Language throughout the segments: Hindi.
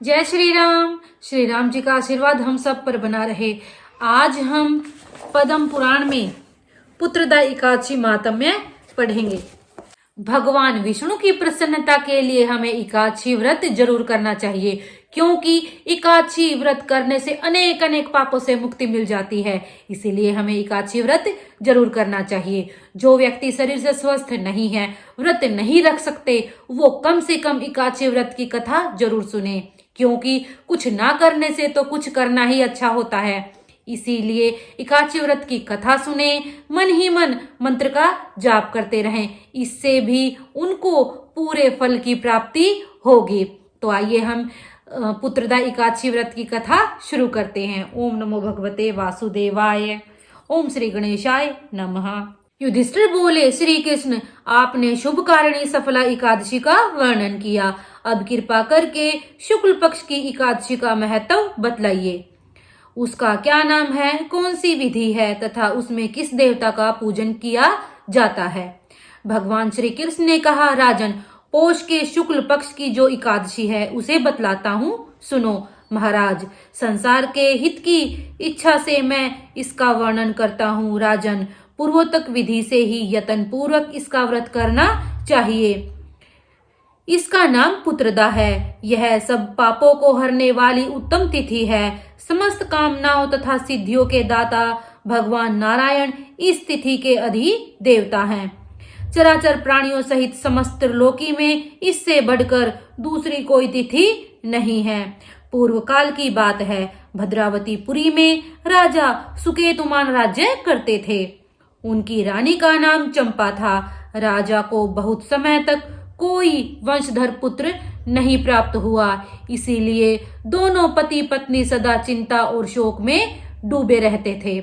जय श्री राम जी का आशीर्वाद हम सब पर बना रहे। आज हम पद्म पुराण में पुत्रदा एकादशी माहात्म्य पढ़ेंगे। भगवान विष्णु की प्रसन्नता के लिए हमें एकादशी व्रत जरूर करना चाहिए, क्योंकि एकादशी व्रत करने से अनेक अनेक पापों से मुक्ति मिल जाती है। इसीलिए हमें एकादशी व्रत जरूर करना चाहिए। जो व्यक्ति शरीर से स्वस्थ नहीं है, व्रत नहीं रख सकते, वो कम से कम एकादशी व्रत की कथा जरूर सुने, क्योंकि कुछ ना करने से तो कुछ करना ही अच्छा होता है। इसीलिए एकादशी व्रत की कथा सुने, मन ही मन मंत्र का जाप करते रहें, इससे भी उनको पूरे फल की प्राप्ति होगी। तो आइए हम पुत्रदा एकादशी व्रत की कथा शुरू करते हैं। ओम नमो भगवते वासुदेवाय। ओम श्री गणेशाय नमः। युधिष्ठिर बोले, श्री कृष्ण, आपने शुभ कारिणी सफला एकादशी का वर्णन किया। अब कृपा करके शुक्ल पक्ष की एकादशी का महत्व बतलाइए। उसका क्या नाम है, कौन सी विधि है तथा उसमें किस देवता का पूजन किया जाता है। भगवान श्री कृष्ण ने कहा, राजन, पौष के शुक्ल पक्ष की जो एकादशी है उसे बतलाता हूँ, सुनो। महाराज, संसार के हित की इच्छा से मैं इसका वर्णन करता हूँ। राजन, पूर्वोक्त विधि से ही यत्न पूर्वक इसका व्रत करना चाहिए। इसका नाम पुत्रदा है। यह सब पापों को हरने वाली उत्तम तिथि है। समस्त कामनाओं तथा सिद्धियों के दाता भगवान नारायण इस तिथि के अधिदेवता हैं। चराचर प्राणियों सहित समस्त त्रिलोकी में इससे बढ़कर दूसरी कोई तिथि नहीं है। पूर्व काल की बात है, भद्रावतीपुरी में राजा सुकेतुमान राज्य करते थे। उनकी रानी का नाम चंपा था। राजा को बहुत समय तक कोई वंशधर पुत्र नहीं प्राप्त हुआ, इसीलिए दोनों पति पत्नी सदा चिंता और शोक में डूबे रहते थे।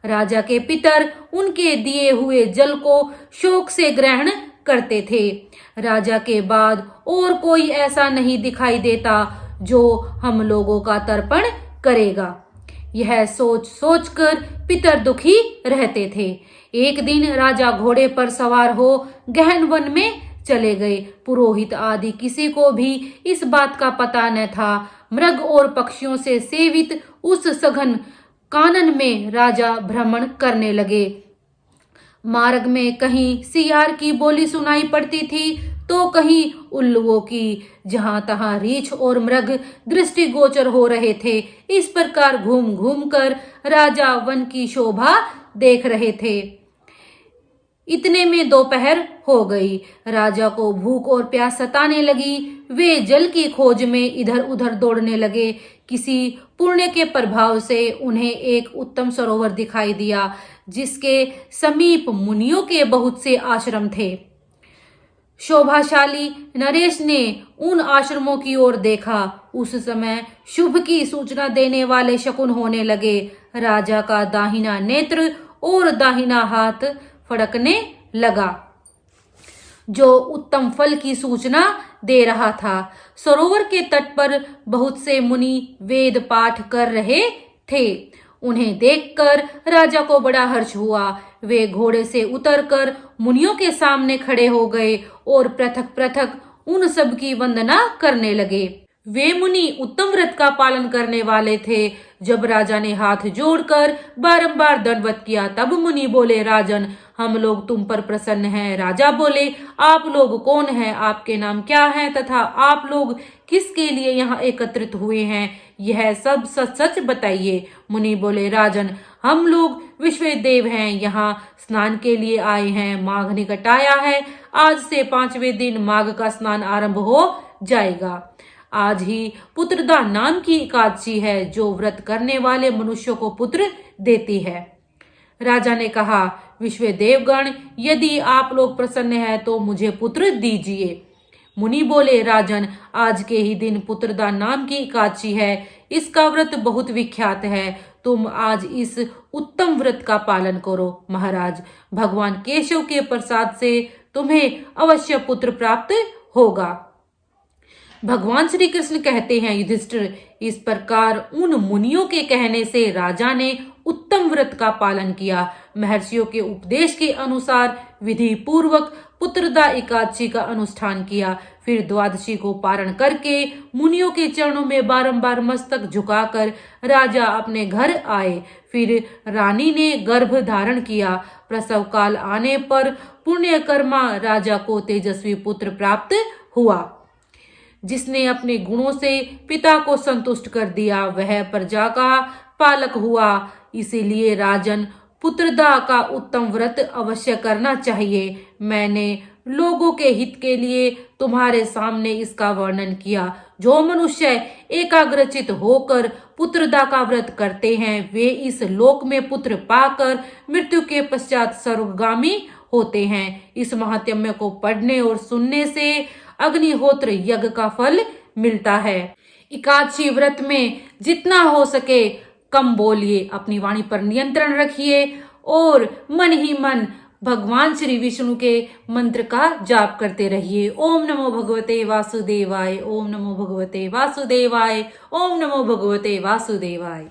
राजा के पितर उनके दिए हुए जल को शोक से ग्रहण करते थे। राजा के बाद और कोई ऐसा नहीं दिखाई देता जो हम लोगों का तर्पण करेगा। यह सोच सोचकर पितर दुखी रहते थे। एक दिन राजा घोड़े पर सवार हो गहन वन में चले गए। पुरोहित आदि किसी को भी इस बात का पता न था। मृग और पक्षियों से सेवित उस सघन कानन में राजा भ्रमण करने लगे। मार्ग में कहीं सियार की बोली सुनाई पड़ती थी तो कहीं उल्लुओं की। जहां तहां रीछ और मृग दृष्टिगोचर हो रहे थे। इस प्रकार घूम घूम कर राजा वन की शोभा देख रहे थे। इतने में दोपहर हो गई। राजा को भूख और प्यास सताने लगी। वे जल की खोज में इधर उधर दौड़ने लगे। किसी पुण्य के प्रभाव से उन्हें एक उत्तम सरोवर दिखाई दिया, जिसके समीप मुनियों के बहुत से आश्रम थे। शोभाशाली नरेश ने उन आश्रमों की ओर देखा। उस समय शुभ की सूचना देने वाले शकुन होने लगे। राजा का दाहिना नेत्र और दाहिना हाथ फड़कने लगा, जो उत्तम फल की सूचना दे रहा था। सरोवर के तट पर बहुत से मुनि वेद पाठ कर रहे थे। उन्हें देखकर राजा को बड़ा हर्ष हुआ। वे घोड़े से उतरकर मुनियों के सामने खड़े हो गए और पृथक पृथक उन सब की वंदना करने लगे। वे मुनि उत्तम व्रत का पालन करने वाले थे। जब राजा ने हाथ जोड़कर बारंबार दंडवत किया, तब मुनि बोले, राजन, हम लोग तुम पर प्रसन्न हैं। राजा बोले, आप लोग कौन हैं, आपके नाम क्या हैं तथा आप लोग किसके लिए यहाँ एकत्रित हुए हैं, यह सब सच सच बताइए। मुनि बोले, राजन, हम लोग विश्वदेव हैं, यहाँ स्नान के लिए आए हैं। माघ निकट आया है। आज से 5वें दिन माघ का स्नान आरंभ हो जाएगा। आज ही पुत्रदा नाम की एकादशी है, जो व्रत करने वाले मनुष्यों को पुत्र देती है। राजा ने कहा, विश्वदेवगण, यदि आप लोग प्रसन्न हैं तो मुझे पुत्र दीजिए। मुनि बोले, राजन, आज के ही दिन पुत्रदा नाम की एकादशी है। इसका व्रत बहुत विख्यात है। तुम आज इस उत्तम व्रत का पालन करो। महाराज, भगवान केशव के प्रसाद से तुम्हें अवश्य पुत्र प्राप्त होगा। भगवान श्री कृष्ण कहते हैं, युधिष्ठिर, इस प्रकार उन मुनियों के कहने से राजा ने उत्तम व्रत का पालन किया। महर्षियों के उपदेश के अनुसार विधि पूर्वक पुत्रदा एकादशी का अनुष्ठान किया। फिर द्वादशी को पारण करके मुनियों के चरणों में बारंबार मस्तक झुकाकर राजा अपने घर आए। फिर रानी ने गर्भ धारण किया। प्रसव काल आने पर पुण्यकर्मा राजा को तेजस्वी पुत्र प्राप्त हुआ, जिसने अपने गुणों से पिता को संतुष्ट कर दिया। वह प्रजा का पालक हुआ। इसीलिए राजन, पुत्रदा का उत्तम व्रत अवश्य करना चाहिए। मैंने लोगों के हित के लिए तुम्हारे सामने इसका वर्णन किया। जो मनुष्य एकाग्रचित होकर पुत्रदा का व्रत करते हैं, वे इस लोक में पुत्र पाकर मृत्यु के पश्चात स्वर्गगामी होते हैं। इस महात्म्य को पढ़ने और सुनने से अग्निहोत्र यज्ञ का फल मिलता है। एकादशी व्रत में जितना हो सके कम बोलिए, अपनी वाणी पर नियंत्रण रखिए और मन ही मन भगवान श्री विष्णु के मंत्र का जाप करते रहिए। ओम नमो भगवते वासुदेवाय, ओम नमो भगवते वासुदेवाय, ओम नमो भगवते वासुदेवाय।